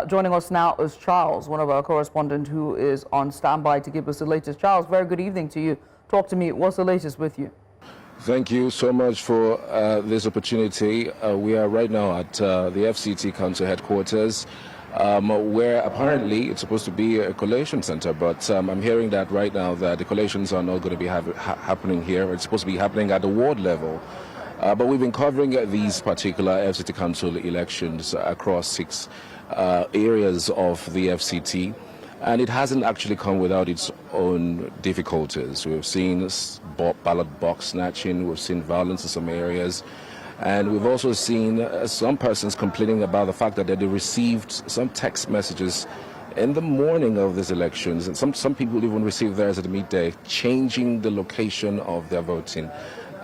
Joining us now is Charles, one of our correspondents who is on standby to give us the latest. Charles, very good evening to you. Talk to me. What's the latest with you? Thank you so much for this opportunity. We are right now at the FCT Council headquarters, where apparently it's supposed to be a collation center, but I'm hearing that right now that the collations are not going to be happening here. It's supposed to be happening at the ward level. But we've been covering these particular FCT Council elections across 6 areas of the FCT, and it hasn't actually come without its own difficulties. We've seen ballot box snatching, we've seen violence in some areas, and we've also seen some persons complaining about the fact that they received some text messages in the morning of these elections, and some people even received theirs at the midday, changing the location of their voting.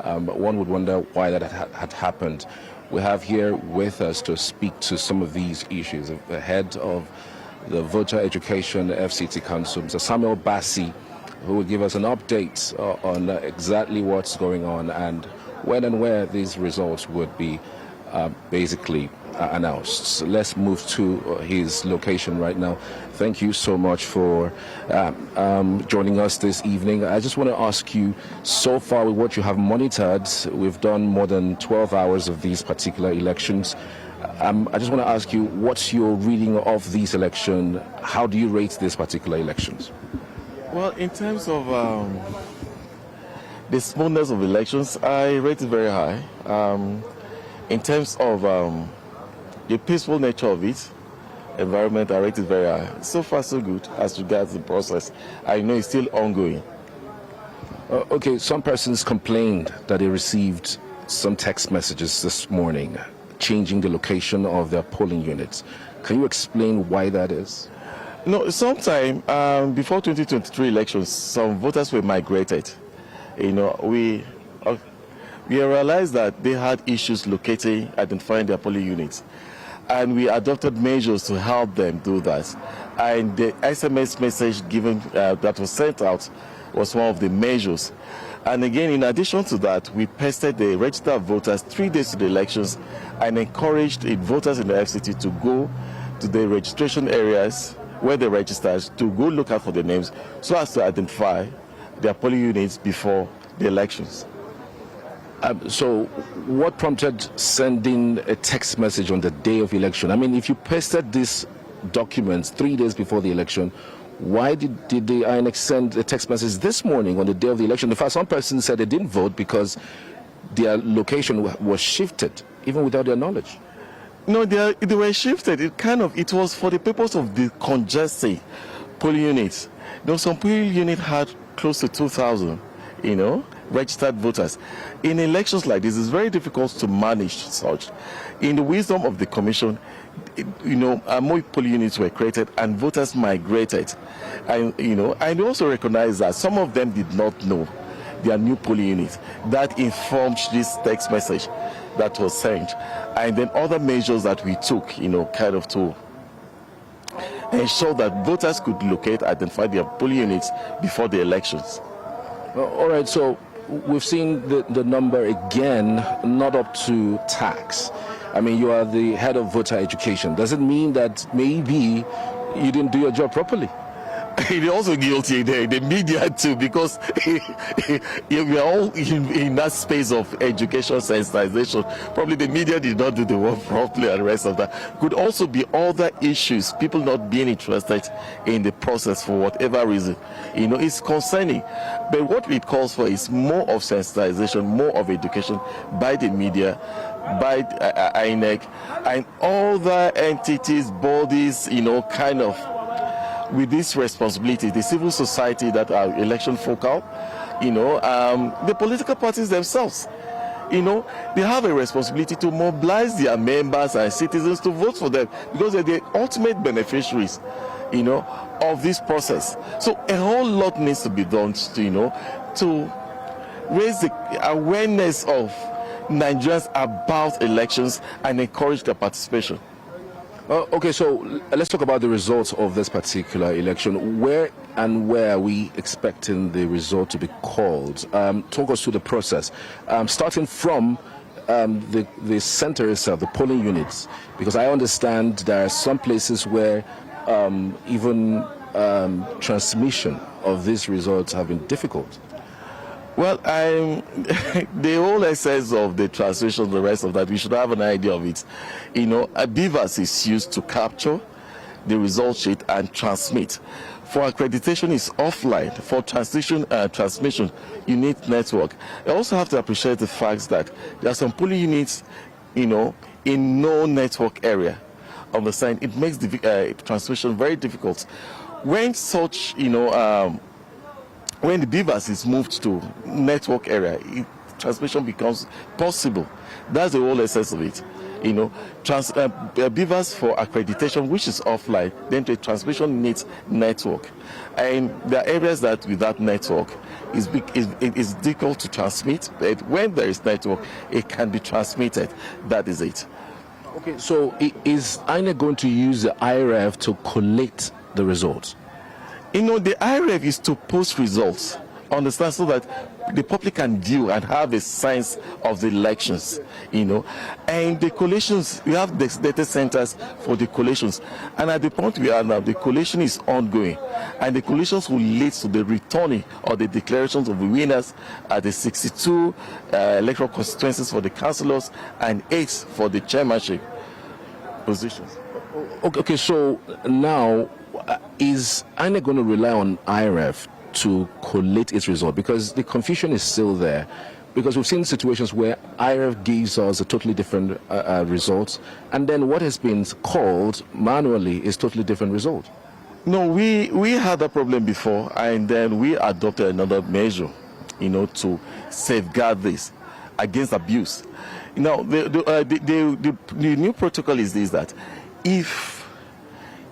One would wonder why that had happened. We have here with us to speak to some of these issues the head of the Voter Education FCT Council, Mr. Samuel Bassi, who will give us an update on exactly what's going on and when and where these results would be basically announced. So let's move to his location right now. Thank you so much for joining us this evening. I just want to ask you, so far with what you have monitored, we've done more than 12 hours of these particular elections. I just want to ask you, what's your reading of these elections? How do you rate these particular elections? Well, in terms of the smoothness of elections, I rate it very high. In terms of the peaceful nature of it, environment, I rate it very high. So far, so good as regards the process. I know it's still ongoing. Okay, some persons complained that they received some text messages this morning changing the location of their polling units. Can you explain why that is? No, sometime before 2023 elections, some voters were migrated. You know, we realized that they had issues locating, identifying their polling units, and we adopted measures to help them do that. And the SMS message given that was sent out was one of the measures. And again, in addition to that, we posted the registered voters 3 days to the elections and encouraged the voters in the FCT to go to the registration areas where they registered to go look out for the names so as to identify their polling units before the elections. So what prompted sending a text message on the day of election? I mean, if you pasted these documents 3 days before the election, why did the INEC send a text message this morning on the day of the election? In fact, some persons said they didn't vote because their location was shifted, even without their knowledge. No, they were shifted. It was for the purpose of the congesting polling units. Though some polling unit had close to 2,000, registered voters. In elections like this, it's very difficult to manage such. In the wisdom of the commission, more polling units were created and voters migrated. And they also recognize that some of them did not know their new polling unit. That informed this text message that was sent. And then other measures that we took, to ensure that voters could locate, identify their polling units before the elections. All right, so we've seen the number again not up to tax. I mean, you are the head of voter education. Does it mean that maybe you didn't do your job properly? You're also guilty, the media too, because we are all in that space of education sensitization. Probably the media did not do the work properly and the rest of that. Could also be other issues, people not being interested in the process for whatever reason. It's concerning. But what it calls for is more of sensitization, more of education by the media, by INEC, and other entities, bodies, with this responsibility, the civil society that are election focal, the political parties themselves, they have a responsibility to mobilize their members and citizens to vote for them because they're the ultimate beneficiaries, of this process. So a whole lot needs to be done to raise the awareness of Nigerians about elections and encourage their participation. Okay, so let's talk about the results of this particular election. Where are we expecting the result to be called? Talk us through the process. Starting from the center itself, the polling units? Because I understand there are some places where even transmission of these results have been difficult. Well, the whole essence of the transmission, the rest of that, we should have an idea of it. You know, a BVAS is used to capture the result sheet and transmit. For accreditation, it's offline. For transmission, you need network. I also have to appreciate the fact that there are some polling units, you know, in no network area. Understand? It makes the transmission very difficult. When such, you know, when the BVAS is moved to network area, transmission becomes possible. That's the whole essence of it. You know, BVAS for accreditation, which is offline, then the transmission needs network. And there are areas that without network, it is difficult to transmit. But when there is network, it can be transmitted. That is it. Okay, so is INEC going to use the IRF to collate the results? You know, the IRF is to post results, understand, so that the public can view and have a sense of the elections, you know. And the collations, we have the data centers for the collations. And at the point we are now, the collation is ongoing. And the collations will lead to the returning or the declarations of the winners at the 62 electoral constituencies for the councillors and 8 for the chairmanship positions. Okay, so now, is INEC going to rely on IRF to collate its result? Because the confusion is still there. Because we've seen situations where IRF gives us a totally different result, and then what has been called manually is totally different result. No, we had that problem before, and then we adopted another measure, you know, to safeguard this against abuse. Now, the new protocol is this, that if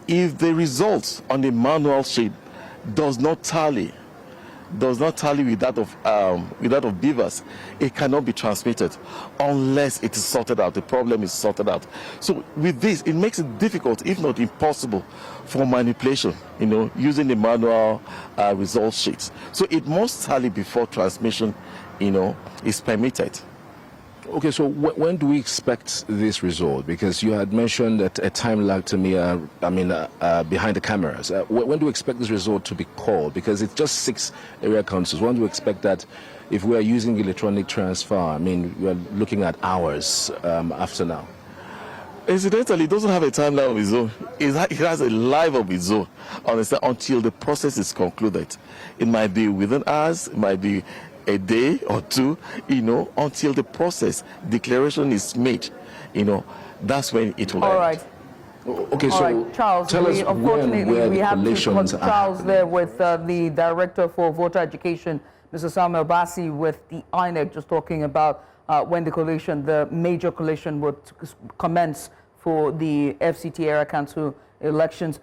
the results on the manual sheet does not tally with that of BVAS, it cannot be transmitted unless it is sorted out. The problem is sorted out. So with this, it makes it difficult, if not impossible, for manipulation, you know, using the manual result sheets. So it must tally before transmission, you know, is permitted. Okay, so when do we expect this result? Because you had mentioned that a time lag to me, behind the cameras. When do we expect this result to be called? Because it's just 6 area councils. When do we expect that if we are using electronic transfer, I mean, we are looking at hours after now? Incidentally, it doesn't have a time lag of its own. It has a life of its own, understand, until the process is concluded. It might be within hours, it might be a day or two, you know, until the process declaration is made, you know, that's when it will All end. right. Okay, so right, Charles, tell us unfortunately, we have to collations put Charles there with the Director for Voter Education, Mr. Samuel Bassi, with the INEC, just talking about when the major collation would commence for the FCT area council elections.